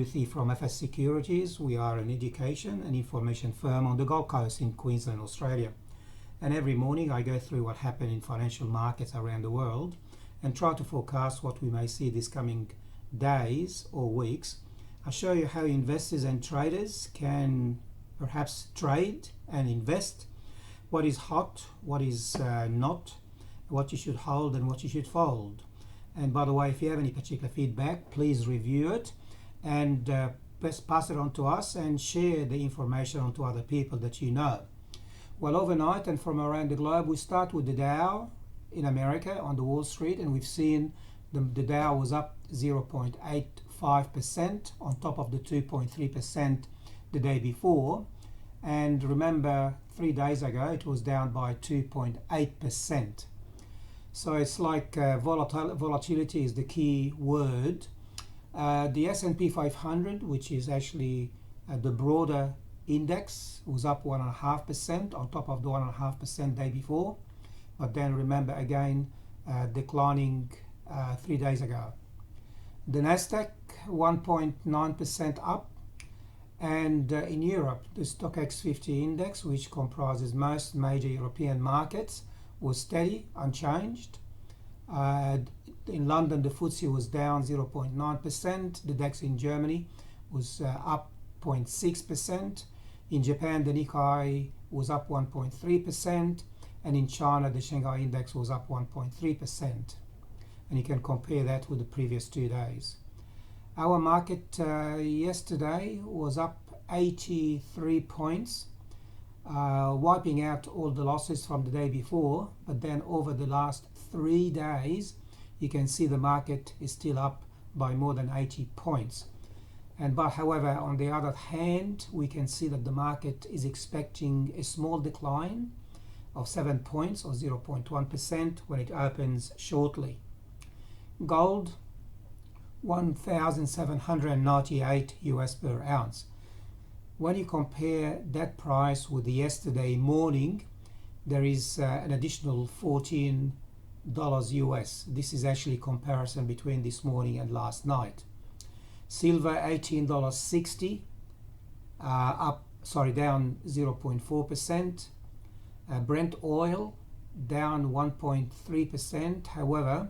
Ruthie from FS Securities. We are an education and information firm on the Gold Coast in Queensland, Australia. And every morning I go through what happened in financial markets around the world and try to forecast what we may see this coming days or weeks. I show you how investors and traders can perhaps trade and invest, what is hot, what is not, what you should hold and what you should fold. And by the way, if you have any particular feedback, please review it and pass it on to us and share the information on to other people that you know. Well, overnight and from around the globe, we start with the Dow in America on the Wall Street, and we've seen the Dow was up 0.85% on top of the 2.3% the day before. And remember, 3 days ago, it was down by 2.8%. So it's like volatility is the key word. The S&P 500, which is actually the broader index, was up 1.5% on top of the 1.5% day before. But then remember again, declining 3 days ago. The Nasdaq 1.9% up. And in Europe, the Stoxx 50 index, which comprises most major European markets, was steady, unchanged. In London, the FTSE was down 0.9%. The DAX in Germany was up 0.6%. In Japan, the Nikkei was up 1.3%. And in China, the Shanghai index was up 1.3%. And you can compare that with the previous 2 days. Our market yesterday was up 83 points. Wiping out all the losses from the day before, but then over the last 3 days you can see the market is still up by more than 80 points. However, on the other hand, we can see that the market is expecting a small decline of 7 points or 0.1% when it opens shortly. Gold 1,798 US per ounce. When you compare that price with the yesterday morning, there is an additional $14 US. This is actually comparison between this morning and last night. Silver $18.60, down 0.4%. Brent oil down 1.3%. However,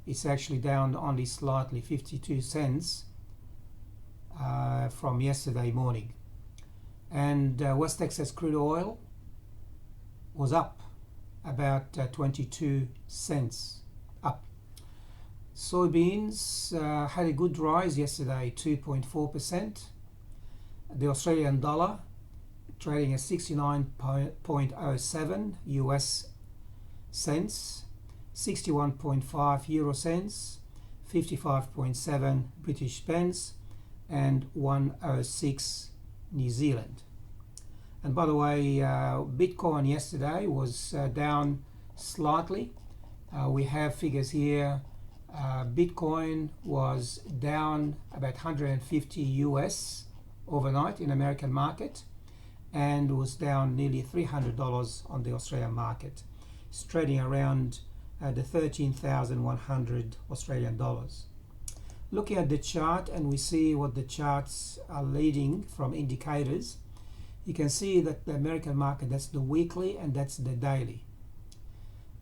it's actually down only slightly, 52 cents from yesterday morning. And West Texas crude oil was up about 22 cents up. Soybeans had a good rise yesterday, 2.4%. The Australian dollar trading at 69.07 US cents, 61.5 euro cents, 55.7 British pence, and 106 New Zealand. And by the way, Bitcoin yesterday was down slightly. We have figures here. Bitcoin was down about 150 US overnight in American market and was down nearly $300 on the Australian market. It's trading around the 13,100 Australian dollars. Looking at the chart, and we see what the charts are leading from indicators, you can see that the American market, that's the weekly and that's the daily.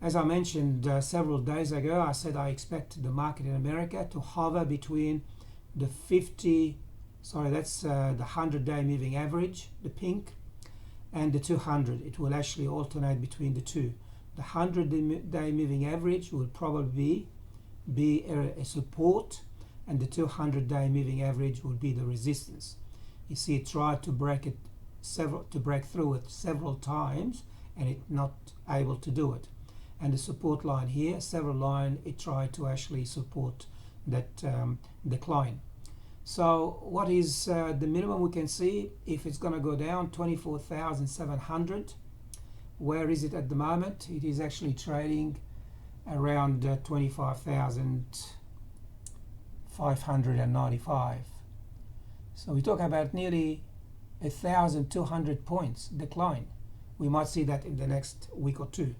As I mentioned several days ago, I said I expect the market in America to hover between the 100-day moving average, the pink, and the 200. It will actually alternate between the two. The 100-day moving average will probably be a support, and the 200-day moving average will be the resistance. You see, it tried to break through it several times, and it not able to do it. And the support line here, several line, it tried to actually support that decline. So what is the minimum we can see? If it's going to go down 24,700, where is it at the moment? It is actually trading around 25,595. So we talk about nearly 1,200 points decline. We might see that in the next week or two.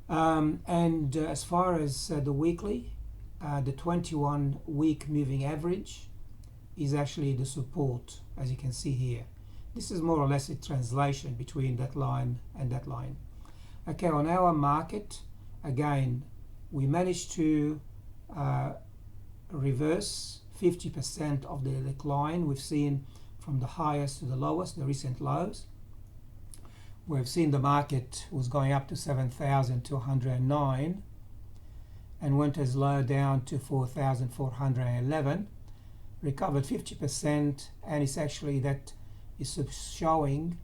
As far as the weekly, the 21-week moving average is actually the support, as you can see here. This is more or less a translation between that line and that line. Okay, on our market, again, we managed to reverse 50% of the decline we've seen from the highest to the lowest, the recent lows. We've seen the market was going up to 7,209 and went as low down to 4,411, recovered 50%, and it's actually that is showing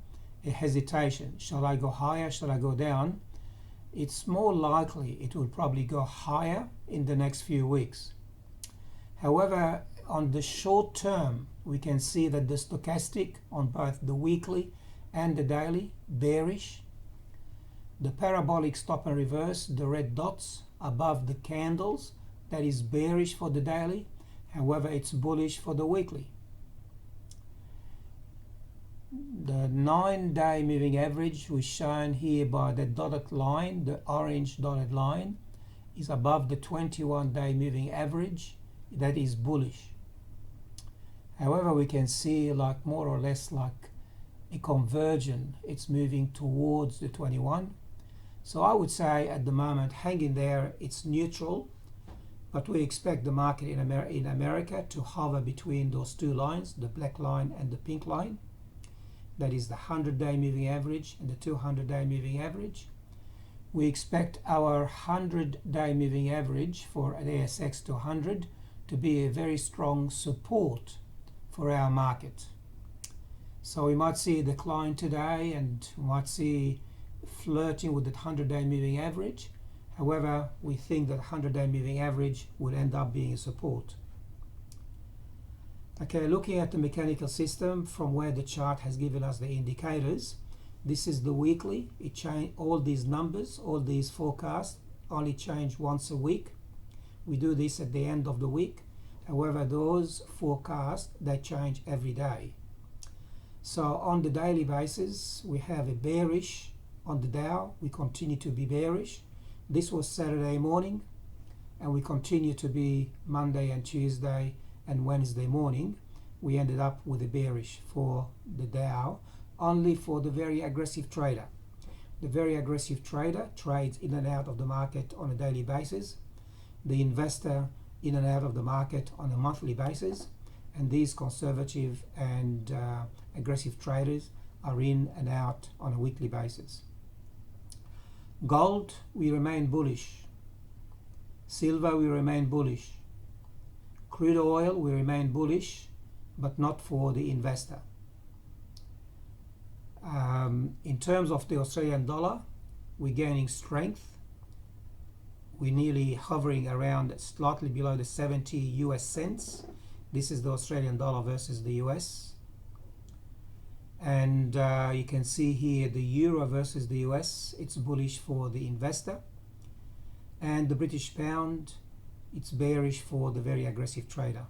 a hesitation. Shall I go higher? Shall I go down? It's more likely it will probably go higher in the next few weeks. However, on the short term, we can see that the stochastic on both the weekly and the daily, bearish. The parabolic stop and reverse, the red dots above the candles, that is bearish for the daily. However, it's bullish for the weekly. The 9-day moving average was shown here by the dotted line, the orange dotted line, is above the 21-day moving average, that is bullish. However, we can see like more or less like a conversion, it's moving towards the 21. So I would say at the moment, hang in there, it's neutral, but we expect the market in America to hover between those two lines, the black line and the pink line. That is the 100-day moving average and the 200-day moving average. We expect our 100-day moving average for an ASX 200 to be a very strong support for our market. So we might see a decline today and we might see flirting with the 100-day moving average. However, we think that 100-day moving average will end up being a support. Okay, looking at the mechanical system from where the chart has given us the indicators, this is the weekly. It changed all these numbers, all these forecasts only change once a week. We do this at the end of the week. However, those forecasts, they change every day. So on the daily basis, we have a bearish on the Dow. We continue to be bearish. This was Saturday morning, and we continue to be Monday and Tuesday and Wednesday morning. We ended up with a bearish for the Dow, only for the very aggressive trader. The very aggressive trader trades in and out of the market on a daily basis. The investor in and out of the market on a monthly basis. And these conservative and aggressive traders are in and out on a weekly basis. Gold, we remain bullish. Silver, we remain bullish. Crude oil, we remain bullish, but not for the investor. In terms of the Australian dollar, we're gaining strength. We're nearly hovering around slightly below the 70 US cents. This is the Australian dollar versus the US. And you can see here the euro versus the US, it's bullish for the investor. And the British pound, it's bearish for the very aggressive trader.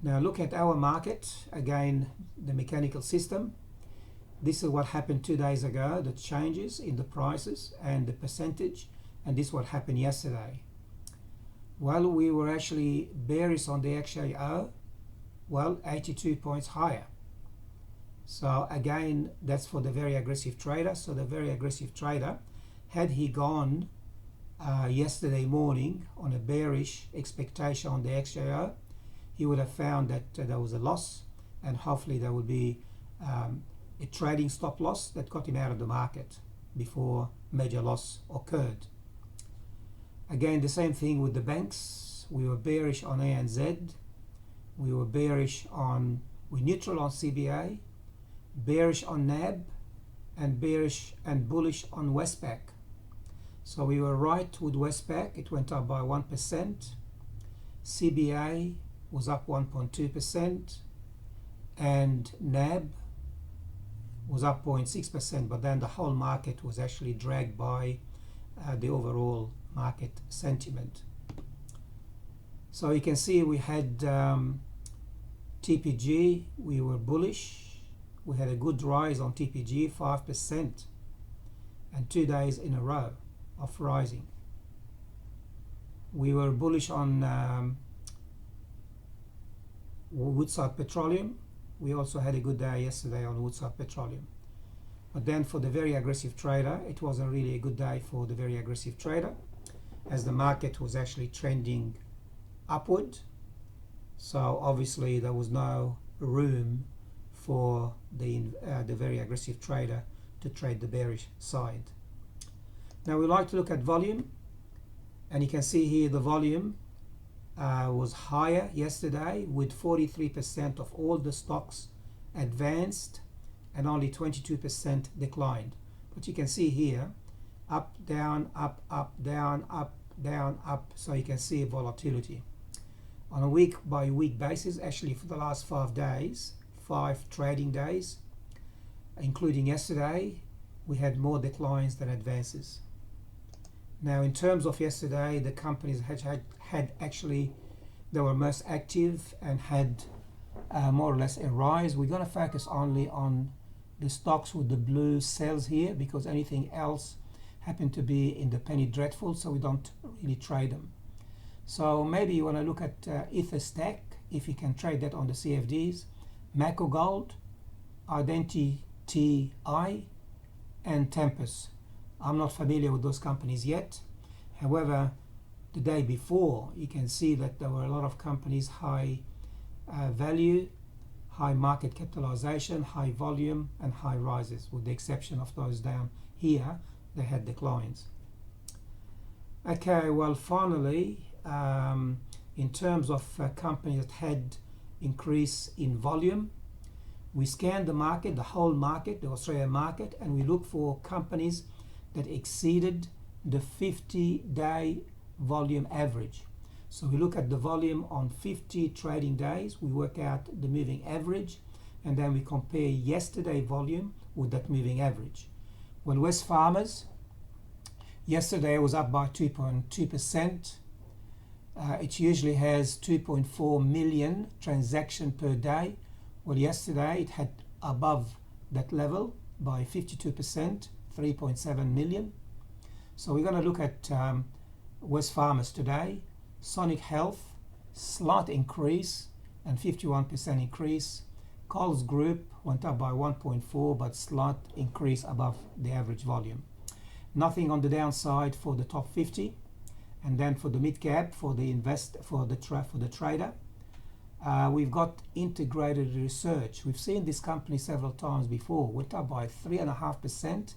Now look at our market, again the mechanical system. This is what happened 2 days ago, the changes in the prices and the percentage, and this is what happened yesterday. Well, we were actually bearish on the XAO, well, 82 points higher. So again, that's for the very aggressive trader. So the very aggressive trader, had he gone yesterday morning on a bearish expectation on the XAO, he would have found that there was a loss, and hopefully there would be a trading stop loss that got him out of the market before major loss occurred. Again, the same thing with the banks. We were bearish on ANZ. We were bearish on, we're neutral on CBA, bearish on NAB, and bearish and bullish on Westpac. So we were right with Westpac. It went up by 1%. CBA was up 1.2%, and NAB was up 0.6%, but then the whole market was actually dragged by the overall market sentiment. So you can see we had TPG, we were bullish. We had a good rise on TPG, 5%, and 2 days in a row of rising. We were bullish on Woodside Petroleum. We also had a good day yesterday on Woodside Petroleum. But then for the very aggressive trader, it wasn't really a good day for the very aggressive trader, as the market was actually trending upward. So obviously there was no room for the very aggressive trader to trade the bearish side. Now we like to look at volume, and you can see here the volume was higher yesterday, with 43% of all the stocks advanced and only 22% declined. But you can see here, up, down, up, down, up. So you can see volatility. On a week by week basis, actually for the last 5 days, 5 trading days, including yesterday, we had more declines than advances. Now in terms of yesterday, the companies had actually, they were most active and had more or less a rise. We're going to focus only on the stocks with the blue cells here, because anything else happened to be in the penny dreadful, so we don't really trade them. So maybe you want to look at EtherStack, if you can trade that on the CFDs, Mako Gold, Identity TI, and Tempus. I'm not familiar with those companies yet. However, the day before, you can see that there were a lot of companies high value, high market capitalization, high volume, and high rises, with the exception of those down here, they had declines. Okay, well, finally, in terms of companies that had increase in volume, we scanned the market, the whole market, the Australian market, and we look for companies that exceeded the 50-day volume average. So we look at the volume on 50 trading days, we work out the moving average, and then we compare yesterday volume with that moving average. Well, Wesfarmers yesterday was up by 2.2%. It usually has 2.4 million transactions per day. Well, yesterday it had above that level by 52%, 3.7 million. So we're going to look at Wesfarmers today. Sonic Health, slight increase and 51% increase. Coles Group went up by 1.4, but slight increase above the average volume. Nothing on the downside for the top 50. And then for the mid cap, for the trader, we've got Integrated Research. We've seen this company several times before. Went up by 3.5%,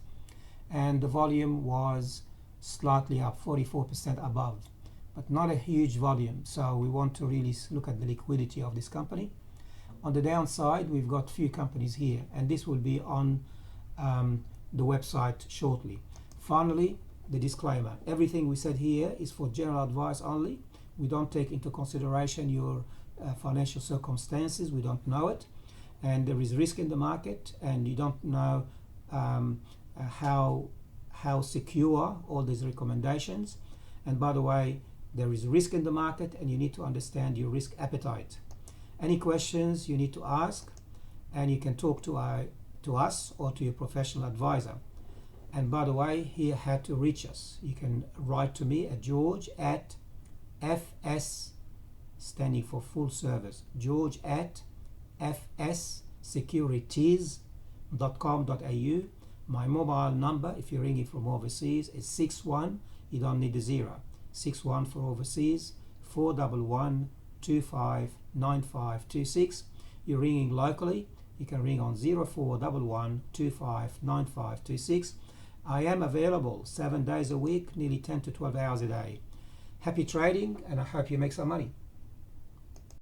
and the volume was slightly up, 44% above, but not a huge volume. So we want to really look at the liquidity of this company. On the downside, we've got few companies here, and this will be on the website shortly. Finally, the disclaimer: everything we said here is for general advice only. We don't take into consideration your financial circumstances. We don't know it, and there is risk in the market, and you don't know how secure all these recommendations. And by the way, there is risk in the market, and you need to understand your risk appetite. Any questions you need to ask, and you can talk to us or to your professional advisor. And by the way, here how to reach us. You can write to me at George@FS, standing for full service, George@fssecurities.com.au. My mobile number, if you're ringing from overseas, is 61, you don't need a 0, 61 for overseas, 411 25 9526. You're ringing locally, you can ring on 0411 25 9526. I am available 7 days a week, nearly 10 to 12 hours a day. Happy trading, and I hope you make some money.